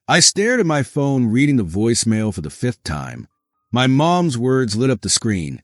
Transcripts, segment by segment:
I stared at my phone, reading the voicemail for the fifth time. My mom's words lit up the screen,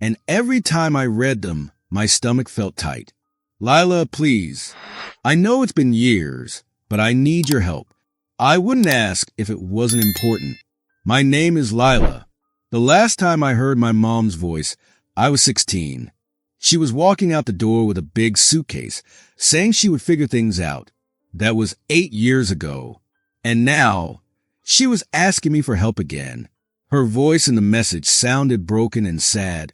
and every time I read them, my stomach felt tight. Lila, please. I know it's been years, but I need your help. I wouldn't ask if it wasn't important. My name is Lila. The last time I heard my mom's voice, I was 16. She was walking out the door with a big suitcase, saying she would figure things out. That was 8 years ago. And now, she was asking me for help again. Her voice in the message sounded broken and sad,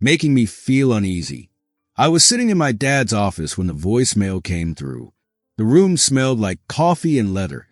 making me feel uneasy. I was sitting in my dad's office when the voicemail came through. The room smelled like coffee and leather,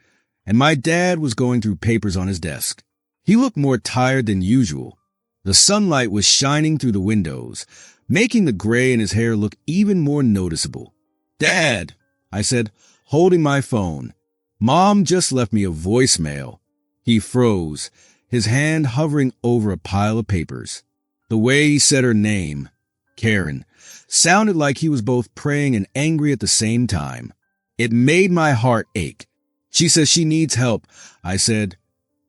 and my dad was going through papers on his desk. He looked more tired than usual. The sunlight was shining through the windows, making the gray in his hair look even more noticeable. "Dad," I said, holding my phone. "Mom just left me a voicemail." He froze, his hand hovering over a pile of papers. The way he said her name, Karen, sounded like he was both praying and angry at the same time. It made my heart ache. "She says she needs help," I said,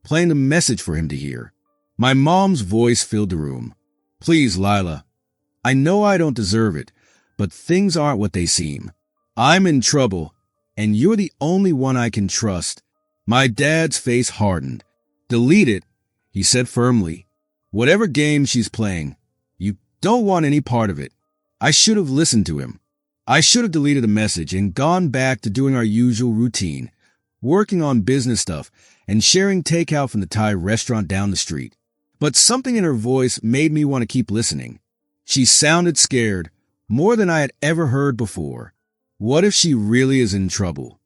playing a message for him to hear. My mom's voice filled the room. "Please, Lila, I know I don't deserve it, but things aren't what they seem. I'm in trouble, and you're the only one I can trust." My dad's face hardened. "Delete it," he said firmly. "Whatever game she's playing, you don't want any part of it." I should have listened to him. I should have deleted the message and gone back to doing our usual routine, working on business stuff and sharing takeout from the Thai restaurant down the street. But something in her voice made me want to keep listening. She sounded scared, more than I had ever heard before. What if she really is in trouble?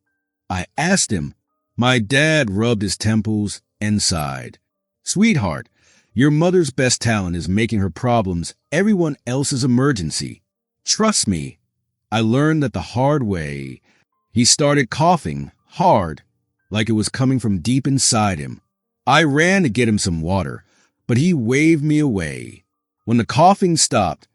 I asked him. My dad rubbed his temples and sighed. "Sweetheart, your mother's best talent is making her problems everyone else's emergency. Trust me." I learned that the hard way. He started coughing hard, like it was coming from deep inside him. I ran to get him some water, but he waved me away. When the coughing stopped,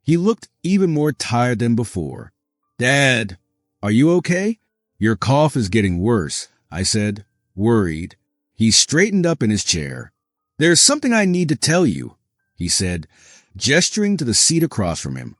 he looked even more tired than before. "Dad, are you okay? Your cough is getting worse," I said, worried. He straightened up in his chair. "There's something I need to tell you," he said, gesturing to the seat across from him.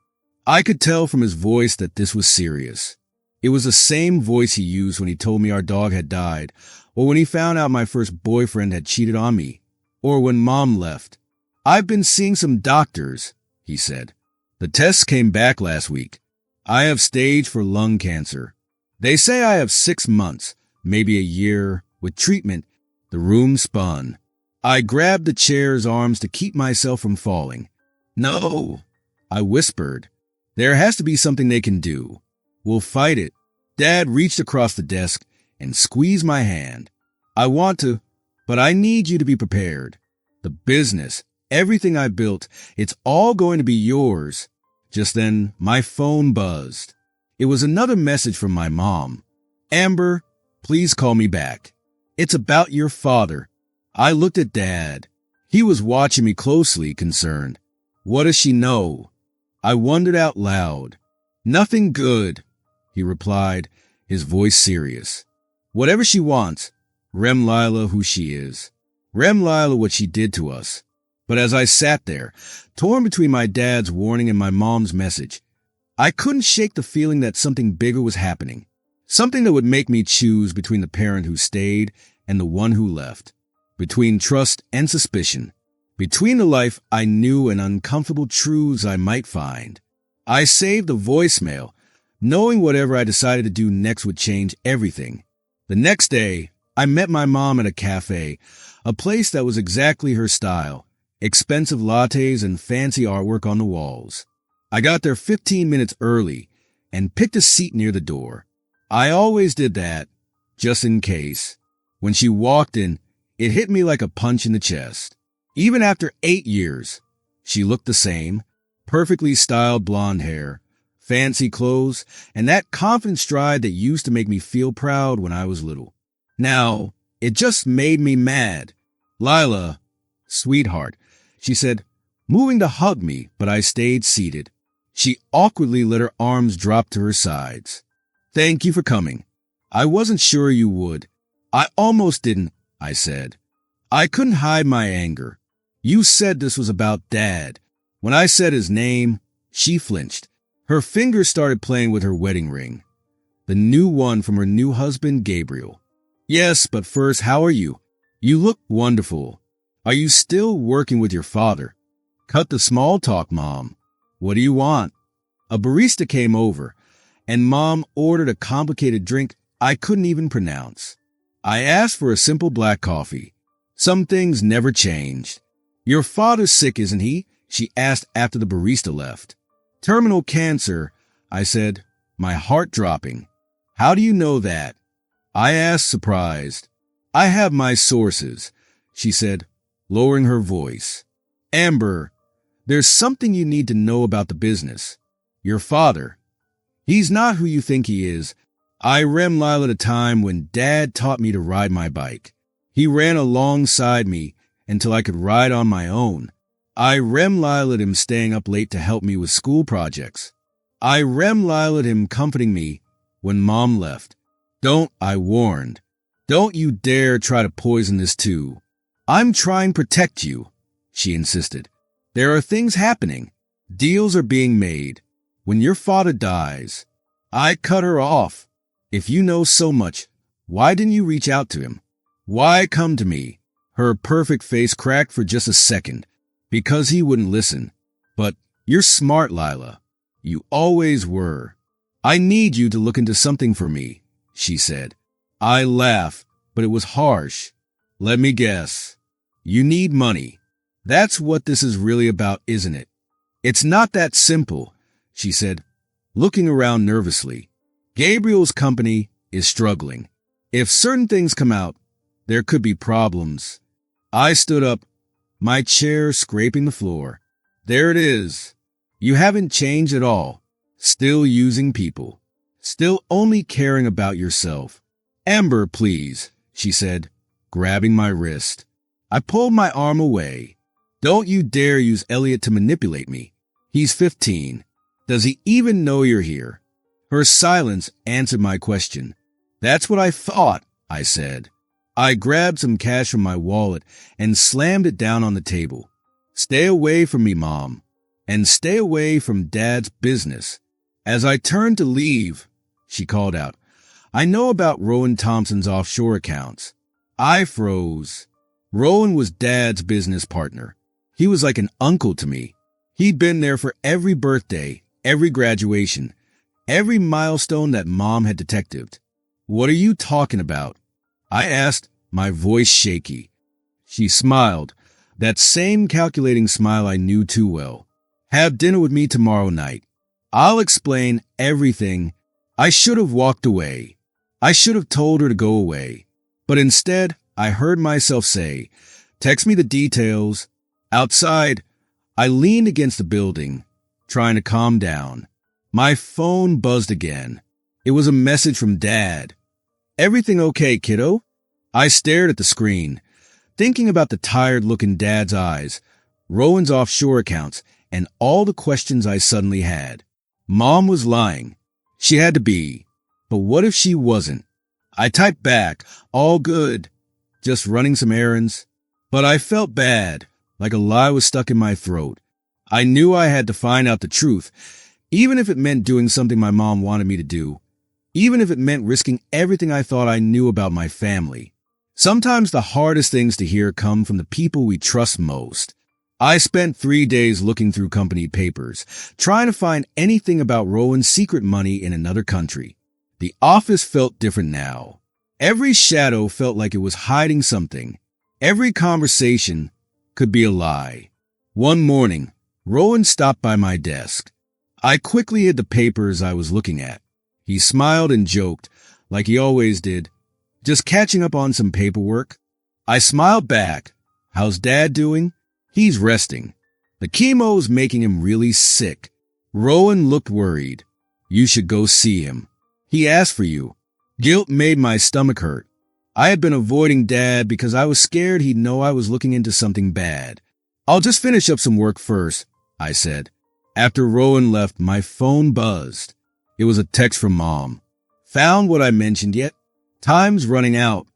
I could tell from his voice that this was serious. It was the same voice he used when he told me our dog had died, or when he found out my first boyfriend had cheated on me, or when Mom left. "I've been seeing some doctors," he said. "The tests came back last week. I have stage 4 lung cancer. They say I have 6 months, maybe a year, with treatment." The room spun. I grabbed the chair's arms to keep myself from falling. "No," I whispered. "There has to be something they can do. We'll fight it." Dad reached across the desk and squeezed my hand. "I want to, but I need you to be prepared. The business, everything I built, it's all going to be yours." Just then, my phone buzzed. It was another message from my mom. "Amber, please call me back. It's about your father." I looked at Dad. He was watching me closely, concerned. What does she know? I wondered out loud. "Nothing good," he replied, his voice serious. "Whatever she wants, Rem Lila who she is. Rem Lila what she did to us." But as I sat there, torn between my dad's warning and my mom's message, I couldn't shake the feeling that something bigger was happening. Something that would make me choose between the parent who stayed and the one who left. Between trust and suspicion. Between the life I knew and uncomfortable truths I might find. I saved the voicemail, knowing whatever I decided to do next would change everything. The next day, I met my mom at a cafe, a place that was exactly her style. Expensive lattes and fancy artwork on the walls. I got there 15 minutes early and picked a seat near the door. I always did that, just in case. When she walked in, it hit me like a punch in the chest. Even after 8 years, she looked the same, perfectly styled blonde hair, fancy clothes, and that confident stride that used to make me feel proud when I was little. Now, it just made me mad. "Lila, sweetheart," she said, moving to hug me, but I stayed seated. She awkwardly let her arms drop to her sides. "Thank you for coming. I wasn't sure you would." I almost didn't, I said. I couldn't hide my anger. You said this was about Dad. When I said his name, she flinched. Her fingers started playing with her wedding ring. The new one from her new husband, Gabriel. Yes, but first, how are you? You look wonderful. Are you still working with your father? Cut the small talk, Mom. What do you want? A barista came over, and Mom ordered a complicated drink I couldn't even pronounce. I asked for a simple black coffee. Some things never changed. Your father's sick, isn't he? She asked after the barista left. Terminal cancer, I said, my heart dropping. How do you know that? I asked, surprised. I have my sources, she said, lowering her voice. Amber, there's something you need to know about the business. Your father. He's not who you think he is. I ran Lila at a time when Dad taught me to ride my bike. He ran alongside me until I could ride on my own. I Lila at him staying up late to help me with school projects. I Lila at him comforting me when Mom left. Don't, I warned. Don't you dare try to poison this too. I'm trying to protect you, she insisted. There are things happening. Deals are being made. When your father dies, I cut her off. If you know so much, why didn't you reach out to him? Why come to me? Her perfect face cracked for just a second. Because he wouldn't listen. But you're smart, Lila. You always were. I need you to look into something for me, she said. I laughed, but it was harsh. Let me guess. You need money. That's what this is really about, isn't it? It's not that simple, she said, looking around nervously. Gabriel's company is struggling. If certain things come out, there could be problems. I stood up, my chair scraping the floor. There it is. You haven't changed at all. Still using people. Still only caring about yourself. Amber, please, she said, grabbing my wrist. I pulled my arm away. Don't you dare use Elliot to manipulate me. He's 15. Does he even know you're here? Her silence answered my question. That's what I thought, I said. I grabbed some cash from my wallet and slammed it down on the table. Stay away from me, Mom. And stay away from Dad's business. As I turned to leave, she called out, I know about Rowan Thompson's offshore accounts. I froze. Rowan was Dad's business partner. He was like an uncle to me. He'd been there for every birthday, every graduation, every milestone that Mom had detected. What are you talking about? I asked, my voice shaky. She smiled, that same calculating smile I knew too well. Have dinner with me tomorrow night. I'll explain everything. I should have walked away. I should have told her to go away. But instead, I heard myself say, text me the details. Outside, I leaned against the building, trying to calm down. My phone buzzed again. It was a message from Dad. Everything okay, kiddo? I stared at the screen, thinking about the tired-looking Dad's eyes, Rowan's offshore accounts, and all the questions I suddenly had. Mom was lying. She had to be. But what if she wasn't? I typed back, all good, just running some errands. But I felt bad, like a lie was stuck in my throat. I knew I had to find out the truth, even if it meant doing something my mom wanted me to do, even if it meant risking everything I thought I knew about my family. Sometimes the hardest things to hear come from the people we trust most. I spent 3 days looking through company papers, trying to find anything about Rowan's secret money in another country. The office felt different now. Every shadow felt like it was hiding something. Every conversation could be a lie. One morning, Rowan stopped by my desk. I quickly hid the papers I was looking at. He smiled and joked, like he always did, just catching up on some paperwork. I smiled back. How's Dad doing? He's resting. The chemo's making him really sick. Rowan looked worried. You should go see him. He asked for you. Guilt made my stomach hurt. I had been avoiding Dad because I was scared he'd know I was looking into something bad. I'll just finish up some work first, I said. After Rowan left, my phone buzzed. It was a text from Mom. Found what I mentioned yet? Time's running out.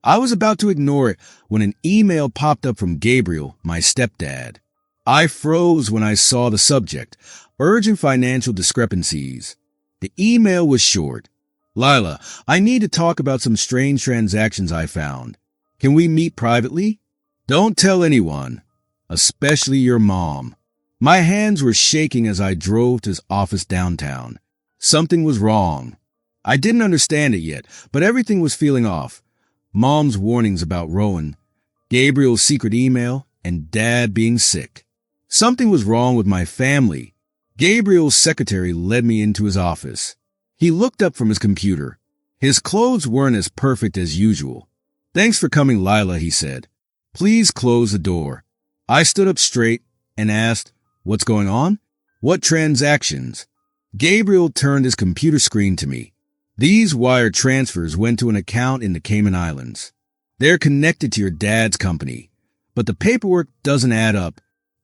I was about to ignore it when an email popped up from Gabriel, my stepdad. I froze when I saw the subject, urgent financial discrepancies. The email was short. Lila, I need to talk about some strange transactions I found. Can we meet privately? Don't tell anyone, especially your mom. My hands were shaking as I drove to his office downtown. Something was wrong. I didn't understand it yet, but everything was feeling off. Mom's warnings about Rowan, Gabriel's secret email, and Dad being sick. Something was wrong with my family. Gabriel's secretary led me into his office. He looked up from his computer. His clothes weren't as perfect as usual. Thanks for coming, Lila, he said. Please close the door. I stood up straight and asked, what's going on? What transactions? Gabriel turned his computer screen to me. These wire transfers went to an account in the Cayman Islands. They're connected to your dad's company, but the paperwork doesn't add up.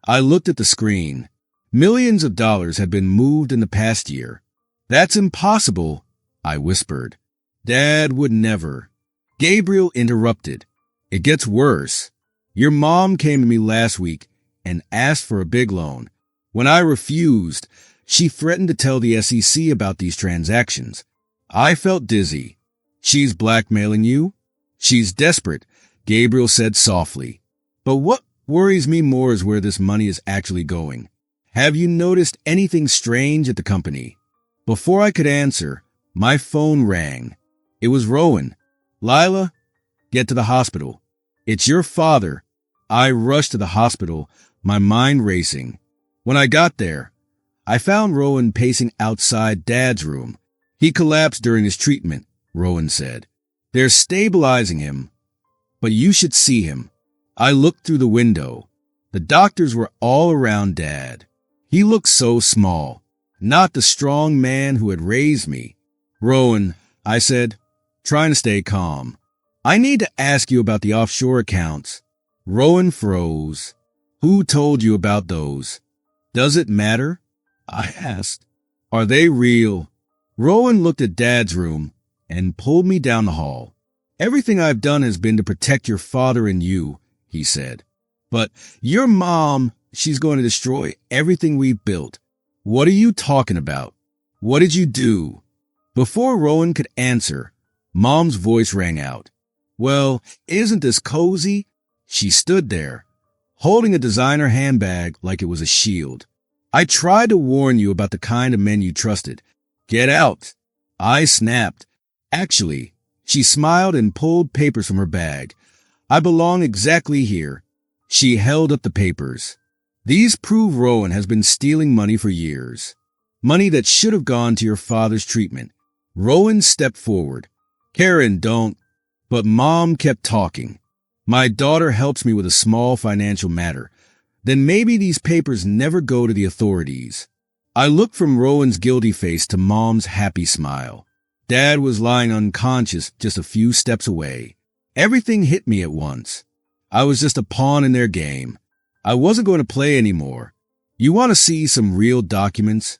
I looked at the screen. Millions of dollars had been moved in the past year. That's impossible, I whispered. Dad would never. Gabriel interrupted. It gets worse. Your mom came to me last week and asked for a big loan. When I refused, she threatened to tell the SEC about these transactions. I felt dizzy. She's blackmailing you? She's desperate, Gabriel said softly. But what worries me more is where this money is actually going. Have you noticed anything strange at the company? Before I could answer, my phone rang. It was Rowan. Lila, get to the hospital. It's your father. I rushed to the hospital, my mind racing. When I got there, I found Rowan pacing outside Dad's room. He collapsed during his treatment, Rowan said. They're stabilizing him, but you should see him. I looked through the window. The doctors were all around Dad. He looked so small, not the strong man who had raised me. Rowan, I said, trying to stay calm. I need to ask you about the offshore accounts. Rowan froze. Who told you about those? Does it matter? I asked. Are they real? Rowan looked at Dad's room and pulled me down the hall. Everything I've done has been to protect your father and you, he said. But your mom, she's going to destroy everything we've built. What are you talking about? What did you do? Before Rowan could answer, Mom's voice rang out. Well, isn't this cozy? She stood there, holding a designer handbag like it was a shield. I tried to warn you about the kind of men you trusted. Get out. I snapped. Actually, she smiled and pulled papers from her bag. I belong exactly here. She held up the papers. These prove Rowan has been stealing money for years. Money that should have gone to your father's treatment. Rowan stepped forward. Karen, don't. But Mom kept talking. My daughter helps me with a small financial matter. Then maybe these papers never go to the authorities. I looked from Rowan's guilty face to Mom's happy smile. Dad was lying unconscious just a few steps away. Everything hit me at once. I was just a pawn in their game. I wasn't going to play anymore. You want to see some real documents?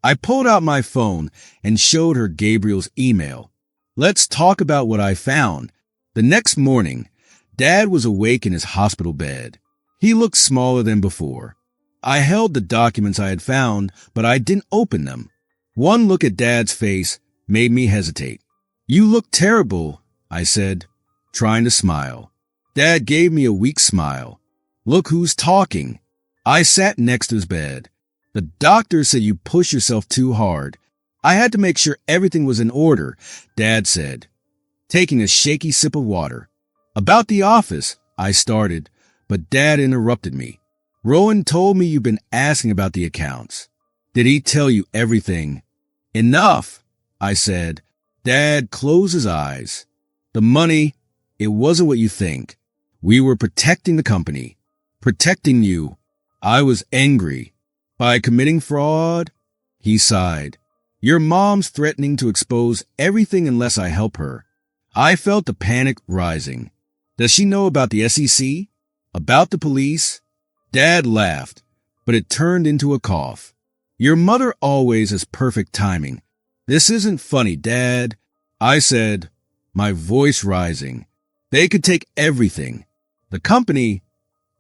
I pulled out my phone and showed her Gabriel's email. Let's talk about what I found. The next morning, Dad was awake in his hospital bed. He looked smaller than before. I held the documents I had found, but I didn't open them. One look at Dad's face made me hesitate. You look terrible, I said, trying to smile. Dad gave me a weak smile. Look who's talking. I sat next to his bed. The doctor said you push yourself too hard. I had to make sure everything was in order, Dad said, taking a shaky sip of water. About the office, I started, but Dad interrupted me. Rowan told me you've been asking about the accounts. Did he tell you everything? Enough, I said. Dad closed his eyes. The money, it wasn't what you think. We were protecting the company, protecting you. I was angry. By committing fraud? He sighed. Your mom's threatening to expose everything unless I help her. I felt the panic rising. Does she know about the SEC? About the police? Dad laughed, but it turned into a cough. Your mother always has perfect timing. This isn't funny, Dad, I said, my voice rising. They could take everything. The company,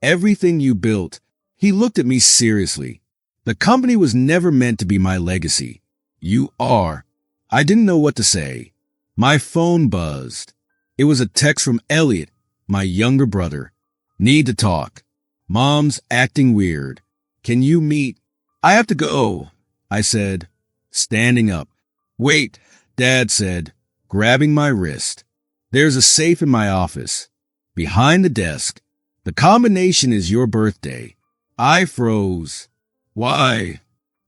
everything you built. He looked at me seriously. The company was never meant to be my legacy. You are. I didn't know what to say. My phone buzzed. It was a text from Elliot, my younger brother. Need to talk. Mom's acting weird. Can you meet? I have to go, I said, standing up. Wait, Dad said, grabbing my wrist. There's a safe in my office. Behind the desk. The combination is your birthday. I froze. Why?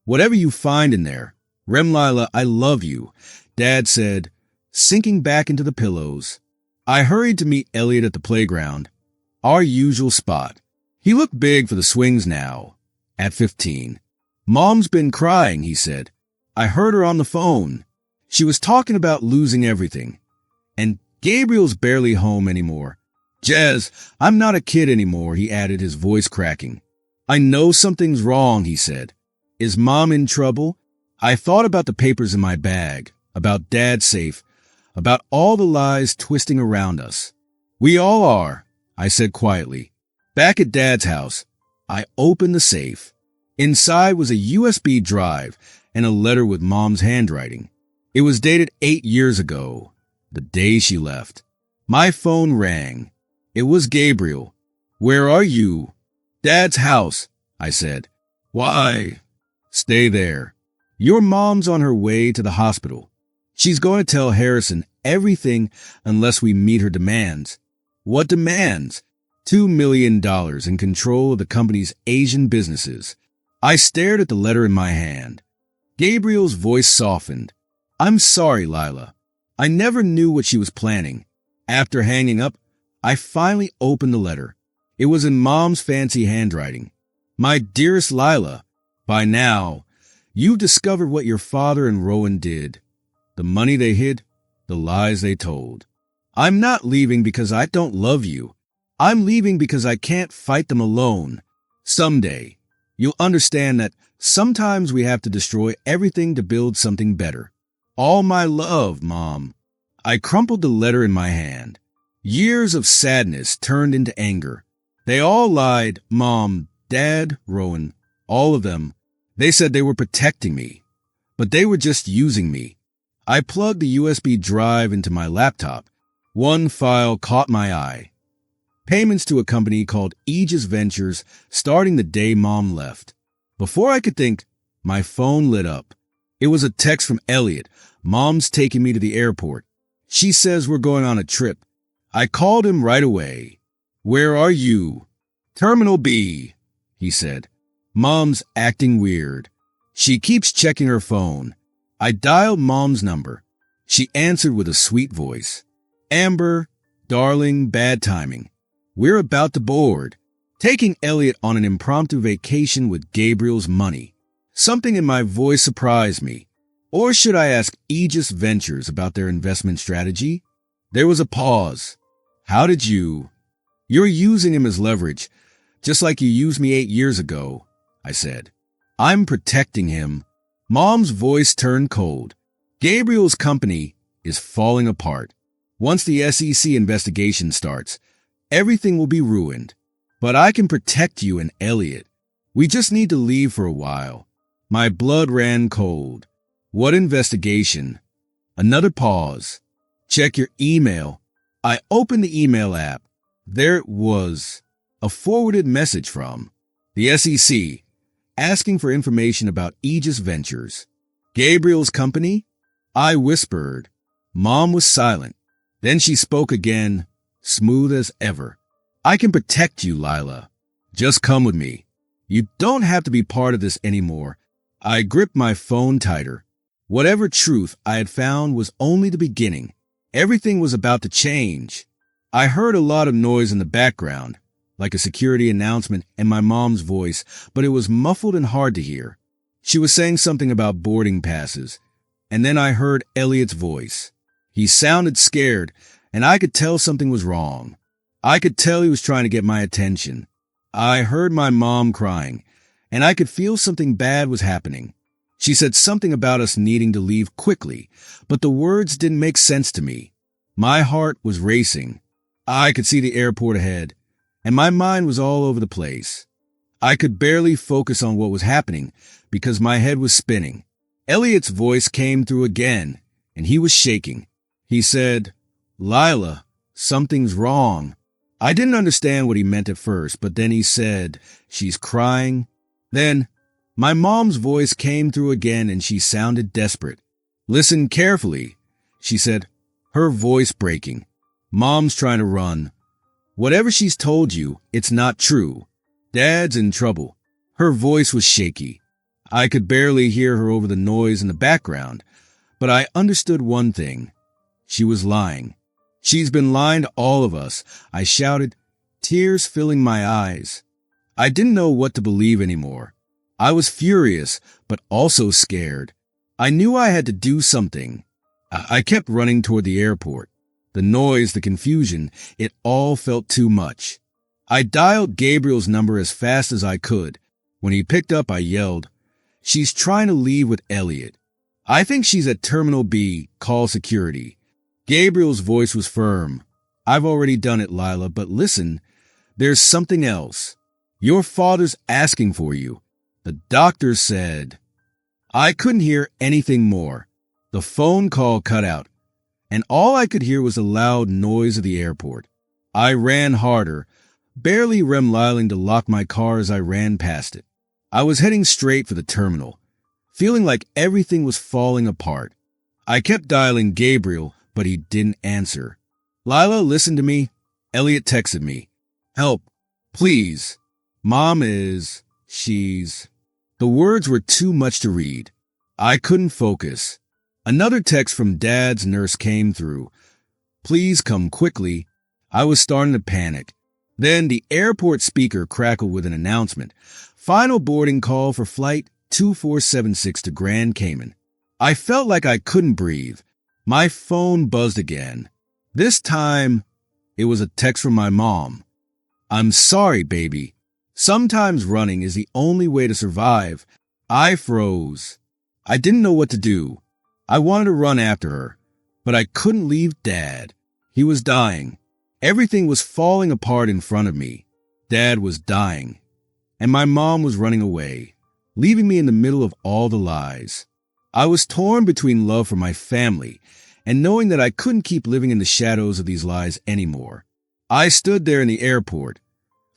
Whatever you find in there. Remlila, I love you, Dad said, sinking back into the pillows. I hurried to meet Elliot at the playground, our usual spot. He looked big for the swings now, at 15. Mom's been crying, he said. I heard her on the phone. She was talking about losing everything. And Gabriel's barely home anymore. Jez, I'm not a kid anymore, he added, his voice cracking. I know something's wrong, he said. Is Mom in trouble? I thought about the papers in my bag, about Dad's safe, about all the lies twisting around us. We all are, I said quietly. Back at Dad's house, I opened the safe. Inside was a USB drive and a letter with Mom's handwriting. It was dated 8 years ago, the day she left. My phone rang. It was Gabriel. Where are you? Dad's house, I said. Why? Stay there. Your mom's on her way to the hospital. She's going to tell Harrison everything unless we meet her demands. What demands? $2 million in control of the company's Asian businesses. I stared at the letter in my hand. Gabriel's voice softened. I'm sorry, Lila. I never knew what she was planning. After hanging up, I finally opened the letter. It was in Mom's fancy handwriting. My dearest Lila, by now, you've discovered what your father and Rowan did. The money they hid, the lies they told. I'm not leaving because I don't love you. I'm leaving because I can't fight them alone. Someday, you'll understand that sometimes we have to destroy everything to build something better. All my love, Mom. I crumpled the letter in my hand. Years of sadness turned into anger. They all lied, Mom, Dad, Rowan, all of them. They said they were protecting me, but they were just using me. I plugged the USB drive into my laptop. One file caught my eye. Payments to a company called Aegis Ventures starting the day Mom left. Before I could think, my phone lit up. It was a text from Elliot. Mom's taking me to the airport. She says we're going on a trip. I called him right away. Where are you? Terminal B, he said. Mom's acting weird. She keeps checking her phone. I dialed Mom's number. She answered with a sweet voice. Amber, darling, bad timing. We're about to board. Taking Elliot on an impromptu vacation with Gabriel's money. Something in my voice surprised me. Or should I ask Aegis Ventures about their investment strategy? There was a pause. How did you? You're using him as leverage, just like you used me 8 years ago, I said. I'm protecting him. Mom's voice turned cold. Gabriel's company is falling apart. Once the SEC investigation starts, everything will be ruined. But I can protect you and Elliot. We just need to leave for a while. My blood ran cold. What investigation? Another pause. Check your email. I opened the email app. There it was. A forwarded message from the SEC asking for information about Aegis Ventures. Gabriel's company? I whispered. Mom was silent. Then she spoke again, smooth as ever. I can protect you, Lila. Just come with me. You don't have to be part of this anymore. I gripped my phone tighter. Whatever truth I had found was only the beginning. Everything was about to change. I heard a lot of noise in the background, like a security announcement and my mom's voice, but it was muffled and hard to hear. She was saying something about boarding passes, and then I heard Elliot's voice. He sounded scared, and I could tell something was wrong. I could tell he was trying to get my attention. I heard my mom crying, and I could feel something bad was happening. She said something about us needing to leave quickly, but the words didn't make sense to me. My heart was racing. I could see the airport ahead, and my mind was all over the place. I could barely focus on what was happening because my head was spinning. Elliot's voice came through again, and he was shaking. He said, "Lila, something's wrong." I didn't understand what he meant at first, but then he said, "She's crying." Then my mom's voice came through again, and she sounded desperate. "Listen carefully," she said, her voice breaking. "Mom's trying to run. Whatever she's told you, it's not true. Dad's in trouble." Her voice was shaky. I could barely hear her over the noise in the background, but I understood one thing. She was lying. "She's been lying to all of us," I shouted, tears filling my eyes. I didn't know what to believe anymore. I was furious, but also scared. I knew I had to do something. I kept running toward the airport. The noise, the confusion, it all felt too much. I dialed Gabriel's number as fast as I could. When he picked up, I yelled, "She's trying to leave with Elliot. I think she's at Terminal B, call security." Gabriel's voice was firm. "I've already done it, Lila, but listen, there's something else. Your father's asking for you. The doctor said." I couldn't hear anything more. The phone call cut out, and all I could hear was the loud noise of the airport. I ran harder, barely rem-liling to lock my car as I ran past it. I was heading straight for the terminal, feeling like everything was falling apart. I kept dialing Gabriel, but he didn't answer. "Lila, listen to me." Elliot texted me. "Help, please. Mom she's..." The words were too much to read. I couldn't focus. Another text from Dad's nurse came through. "Please come quickly." I was starting to panic. Then the airport speaker crackled with an announcement. "Final boarding call for flight 2476 to Grand Cayman." I felt like I couldn't breathe. My phone buzzed again. This time, it was a text from my mom. "I'm sorry, baby. Sometimes running is the only way to survive." I froze. I didn't know what to do. I wanted to run after her, but I couldn't leave Dad. He was dying. Everything was falling apart in front of me. Dad was dying, and my mom was running away, leaving me in the middle of all the lies. I was torn between love for my family and knowing that I couldn't keep living in the shadows of these lies anymore. I stood there in the airport,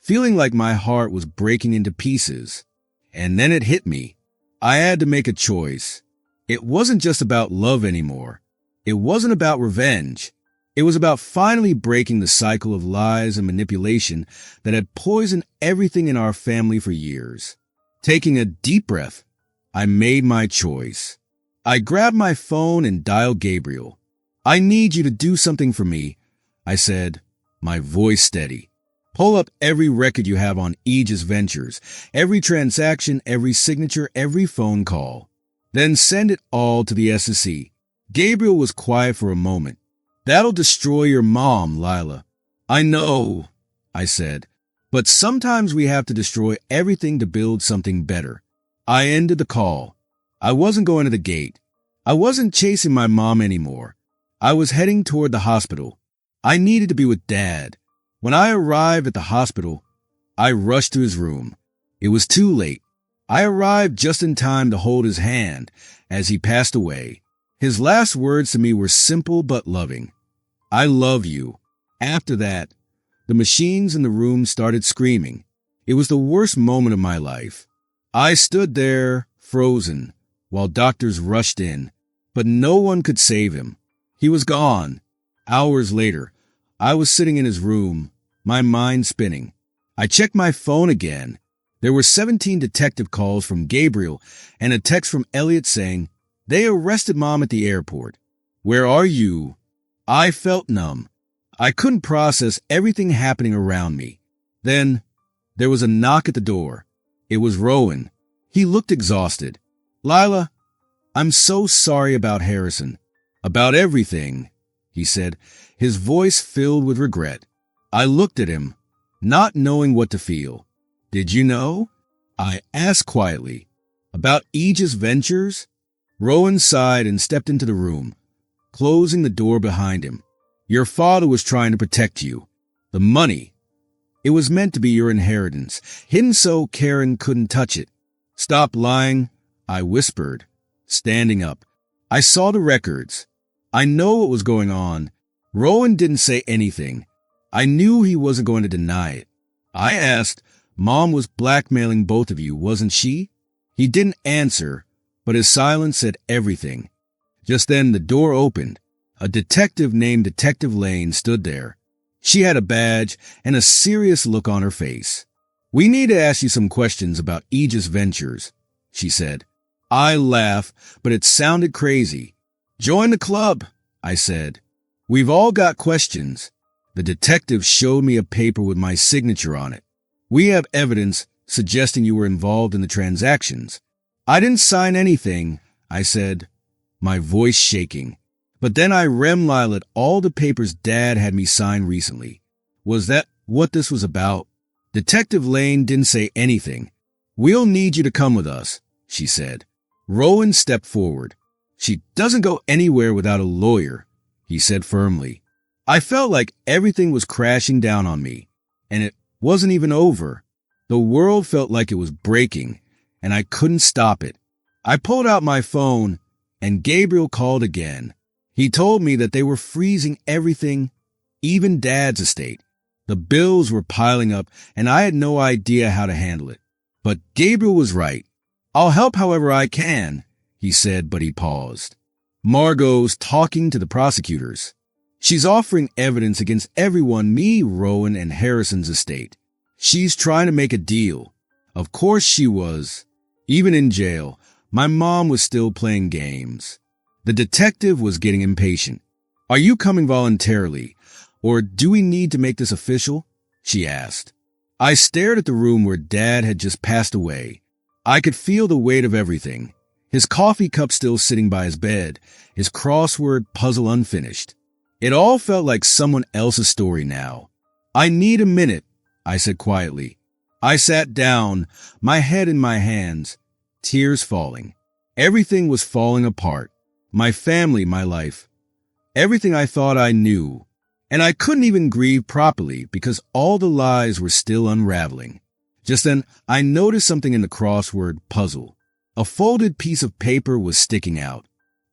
feeling like my heart was breaking into pieces. And then it hit me. I had to make a choice. It wasn't just about love anymore. It wasn't about revenge. It was about finally breaking the cycle of lies and manipulation that had poisoned everything in our family for years. Taking a deep breath, I made my choice. I grabbed my phone and dialed Gabriel. "I need you to do something for me," I said, my voice steady. "Pull up every record you have on Aegis Ventures, every transaction, every signature, every phone call. Then send it all to the SEC." Gabriel was quiet for a moment. "That'll destroy your mom, Lila." "I know," I said, "but sometimes we have to destroy everything to build something better." I ended the call. I wasn't going to the gate. I wasn't chasing my mom anymore. I was heading toward the hospital. I needed to be with Dad. When I arrived at the hospital, I rushed to his room. It was too late. I arrived just in time to hold his hand as he passed away. His last words to me were simple but loving. "I love you." After that, the machines in the room started screaming. It was the worst moment of my life. I stood there, frozen, while doctors rushed in, but no one could save him. He was gone. Hours later, I was sitting in his room, my mind spinning. I checked my phone again. There were 17 detective calls from Gabriel and a text from Elliot saying, "They arrested Mom at the airport. Where are you?" I felt numb. I couldn't process everything happening around me. Then, there was a knock at the door. It was Rowan. He looked exhausted. "Lila, I'm so sorry about Harrison. About everything," he said, his voice filled with regret. I looked at him, not knowing what to feel. "Did you know?" I asked quietly. "About Aegis Ventures?" Rowan sighed and stepped into the room, closing the door behind him. "Your father was trying to protect you. The money. It was meant to be your inheritance, hidden so Karen couldn't touch it. Stop lying, I whispered, standing up. I saw the records. I know what was going on. Rowan didn't say anything. I knew he wasn't going to deny it. I asked, Mom was blackmailing both of you, wasn't she? He didn't answer, but his silence said everything. Just then the door opened. A detective named Detective Lane stood there. She had a badge and a serious look on her face. We need to ask you some questions about Aegis Ventures, she said. I laughed, but it sounded crazy. Join the club, I said. We've all got questions. The detective showed me a paper with my signature on it. We have evidence suggesting you were involved in the transactions. I didn't sign anything, I said, my voice shaking. But then I realized all the papers Dad had me sign recently. Was that what this was about? Detective Lane didn't say anything. We'll need you to come with us, she said. Rowan stepped forward. She doesn't go anywhere without a lawyer, he said firmly. I felt like everything was crashing down on me, and it wasn't even over. The world felt like it was breaking, and I couldn't stop it. I pulled out my phone, and Gabriel called again. He told me that they were freezing everything, even Dad's estate. The bills were piling up, and I had no idea how to handle it. But Gabriel was right. I'll help however I can, he said, but he paused. Margot's talking to the prosecutors. She's offering evidence against everyone, me, Rowan, and Harrison's estate. She's trying to make a deal. Of course she was. Even in jail, my mom was still playing games. The detective was getting impatient. Are you coming voluntarily, or do we need to make this official? She asked. I stared at the room where Dad had just passed away. I could feel the weight of everything. His coffee cup still sitting by his bed, his crossword puzzle unfinished. It all felt like someone else's story now. I need a minute, I said quietly. I sat down, my head in my hands, tears falling. Everything was falling apart. My family, my life, everything I thought I knew. And I couldn't even grieve properly because all the lies were still unraveling. Just then, I noticed something in the crossword puzzle. A folded piece of paper was sticking out.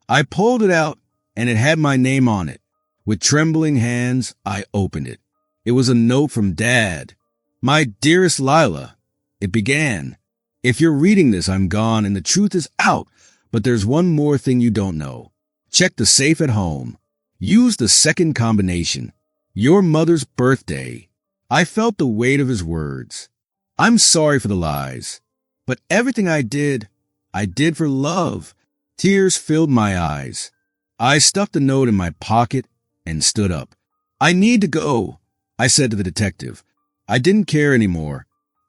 I pulled it out, and it had my name on it. With trembling hands, I opened it. It was a note from Dad. My dearest Lila, it began. If you're reading this, I'm gone, and the truth is out. But there's one more thing you don't know. Check the safe at home. Use the second combination. Your mother's birthday. I felt the weight of his words. I'm sorry for the lies. But everything I did for love. Tears filled my eyes. I stuffed the note in my pocket and stood up. I need to go, I said to the detective. I didn't care anymore.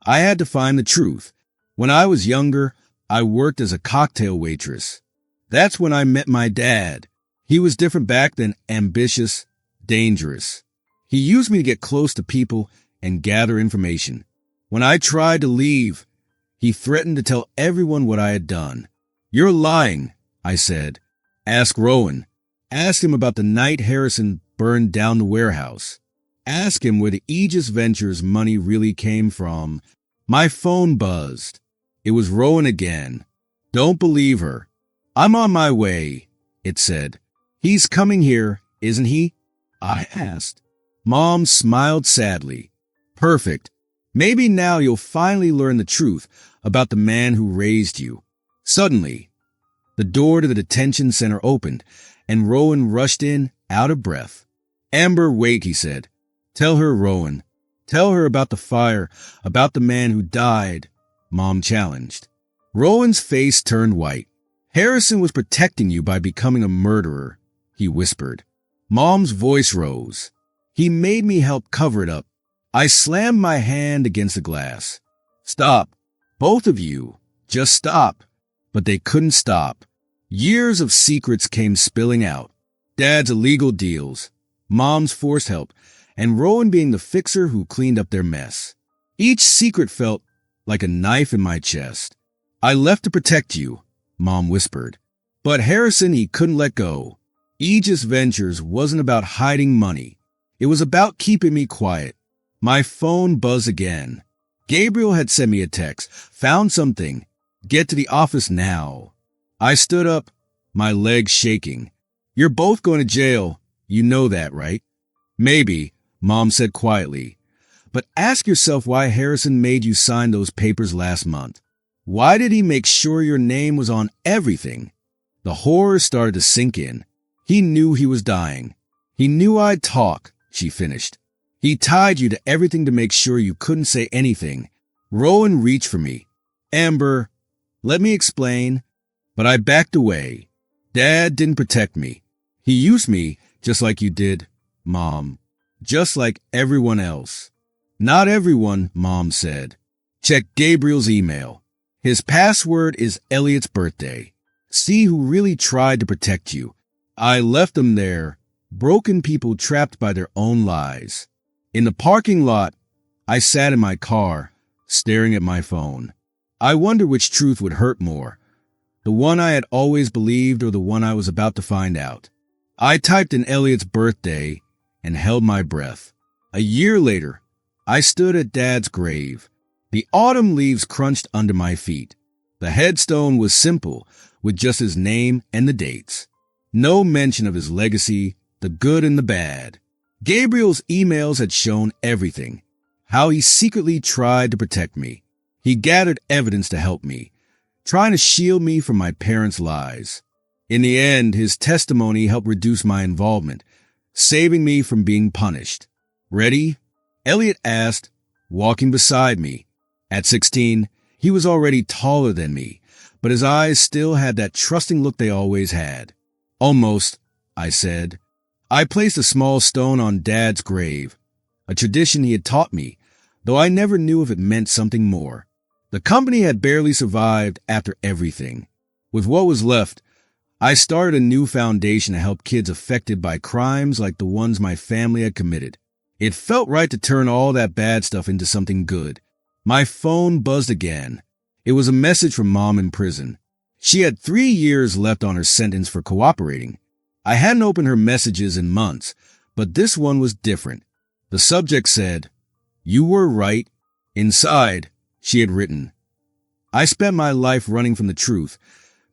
I had to find the truth. When I was younger, I worked as a cocktail waitress. That's when I met my dad. He was different back then, ambitious, dangerous. He used me to get close to people and gather information. When I tried to leave, he threatened to tell everyone what I had done. You're lying, I said. Ask Rowan. Ask him about the night Harrison burned down the warehouse. Ask him where the Aegis Ventures money really came from. My phone buzzed. It was Rowan again. Don't believe her. I'm on my way, it said. He's coming here, isn't he? I asked. Mom smiled sadly. Perfect. Maybe now you'll finally learn the truth about the man who raised you. Suddenly, the door to the detention center opened, and Rowan rushed in, out of breath. Amber, wait, he said. Tell her, Rowan. Tell her about the fire, about the man who died, Mom challenged. Rowan's face turned white. Harrison was protecting you by becoming a murderer, he whispered. Mom's voice rose. He made me help cover it up. I slammed my hand against the glass. Stop. Both of you. Just stop. But they couldn't stop. Years of secrets came spilling out. Dad's illegal deals, Mom's forced help, and Rowan being the fixer who cleaned up their mess. Each secret felt like a knife in my chest. I left to protect you, Mom whispered. But Harrison, he couldn't let go. Aegis Ventures wasn't about hiding money. It was about keeping me quiet. My phone buzzed again. Gabriel had sent me a text. Found something. Get to the office now. I stood up, my legs shaking. You're both going to jail. You know that, right? Maybe, Mom said quietly. But ask yourself why Harrison made you sign those papers last month. Why did he make sure your name was on everything? The horror started to sink in. He knew he was dying. He knew I'd talk, she finished. He tied you to everything to make sure you couldn't say anything. Rowan reached for me. Amber, let me explain. But I backed away. Dad didn't protect me. He used me just like you did, Mom. Just like everyone else. Not everyone, Mom said. Check Gabriel's email. His password is Elliot's birthday. See who really tried to protect you. I left them there, broken people trapped by their own lies. In the parking lot, I sat in my car, staring at my phone. I wonder which truth would hurt more. The one I had always believed or the one I was about to find out. I typed in Elliot's birthday and held my breath. A year later, I stood at Dad's grave. The autumn leaves crunched under my feet. The headstone was simple, with just his name and the dates. No mention of his legacy, the good and the bad. Gabriel's emails had shown everything. How he secretly tried to protect me. He gathered evidence to help me, trying to shield me from my parents' lies. In the end, his testimony helped reduce my involvement, saving me from being punished. Ready? Elliot asked, walking beside me. At 16, he was already taller than me, but his eyes still had that trusting look they always had. Almost, I said. I placed a small stone on Dad's grave, a tradition he had taught me, though I never knew if it meant something more. The company had barely survived after everything. With what was left, I started a new foundation to help kids affected by crimes like the ones my family had committed. It felt right to turn all that bad stuff into something good. My phone buzzed again. It was a message from Mom in prison. She had 3 years left on her sentence for cooperating. I hadn't opened her messages in months, but this one was different. The subject said, "You were right." Inside, she had written, "I spent my life running from the truth,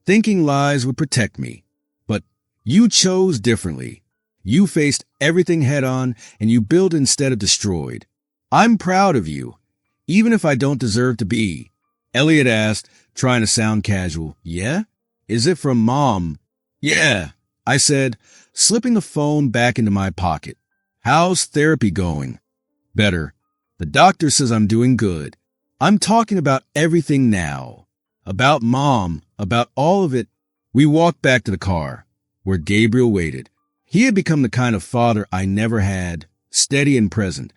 thinking lies would protect me. But you chose differently. You faced everything head on, and you built instead of destroyed. I'm proud of you, even if I don't deserve to be." Elliot asked, trying to sound casual. "Yeah? Is it from Mom?" "Yeah," I said, slipping the phone back into my pocket. "How's therapy going?" "Better. The doctor says I'm doing good. I'm talking about everything now. About Mom, about all of it." We walked back to the car, where Gabriel waited. He had become the kind of father I never had, steady and present,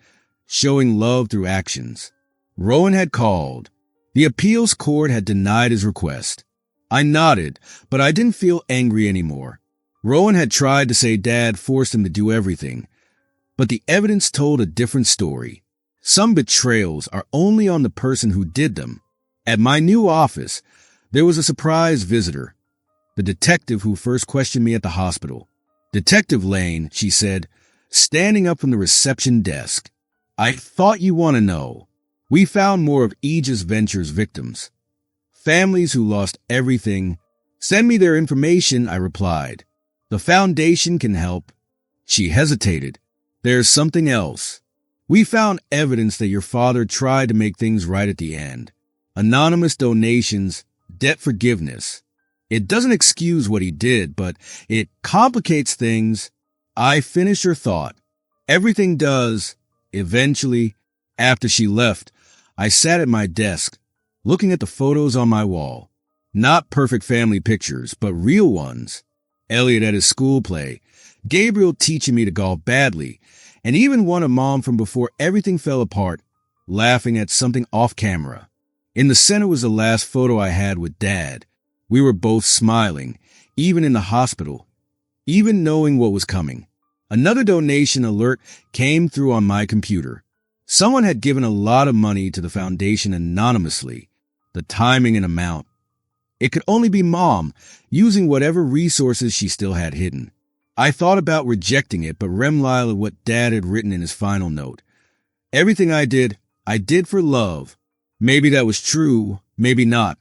showing love through actions. Rowan had called. The appeals court had denied his request. I nodded, but I didn't feel angry anymore. Rowan had tried to say Dad forced him to do everything, but the evidence told a different story. Some betrayals are only on the person who did them. At my new office, there was a surprise visitor, the detective who first questioned me at the hospital. "Detective Lane," she said, standing up from the reception desk. "I thought you want to know. We found more of Aegis Ventures victims. Families who lost everything. Send me their information," I replied. "The foundation can help." She hesitated. "There's something else. We found evidence that your father tried to make things right at the end. Anonymous donations, debt forgiveness. It doesn't excuse what he did, but it complicates things." I finished her thought. Everything does. Eventually, after she left, I sat at my desk, looking at the photos on my wall. Not perfect family pictures, but real ones. Elliot at his school play, Gabriel teaching me to golf badly, and even one of Mom from before everything fell apart, laughing at something off camera. In the center was the last photo I had with Dad. We were both smiling, even in the hospital, even knowing what was coming. Another donation alert came through on my computer. Someone had given a lot of money to the foundation anonymously. The timing and amount. It could only be Mom, using whatever resources she still had hidden. I thought about rejecting it, but reminded of what Dad had written in his final note. Everything I did for love. Maybe that was true, maybe not,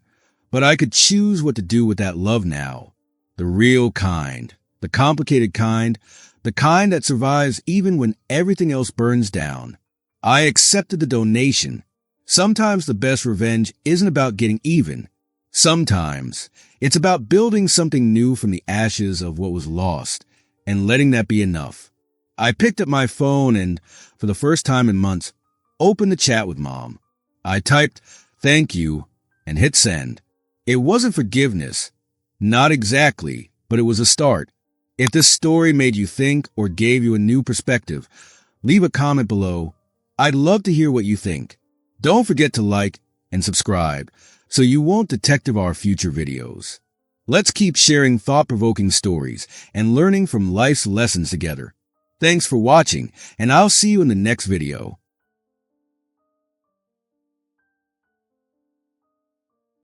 but I could choose what to do with that love now. The real kind, the complicated kind, the kind that survives even when everything else burns down. I accepted the donation. Sometimes the best revenge isn't about getting even. Sometimes it's about building something new from the ashes of what was lost and letting that be enough. I picked up my phone and, for the first time in months, opened the chat with Mom. I typed, "Thank you," and hit send. It wasn't forgiveness. Not exactly, but it was a start. If this story made you think or gave you a new perspective, leave a comment below. I'd love to hear what you think. Don't forget to like and subscribe so you won't detective our future videos. Let's keep sharing thought-provoking stories and learning from life's lessons together. Thanks for watching, and I'll see you in the next video.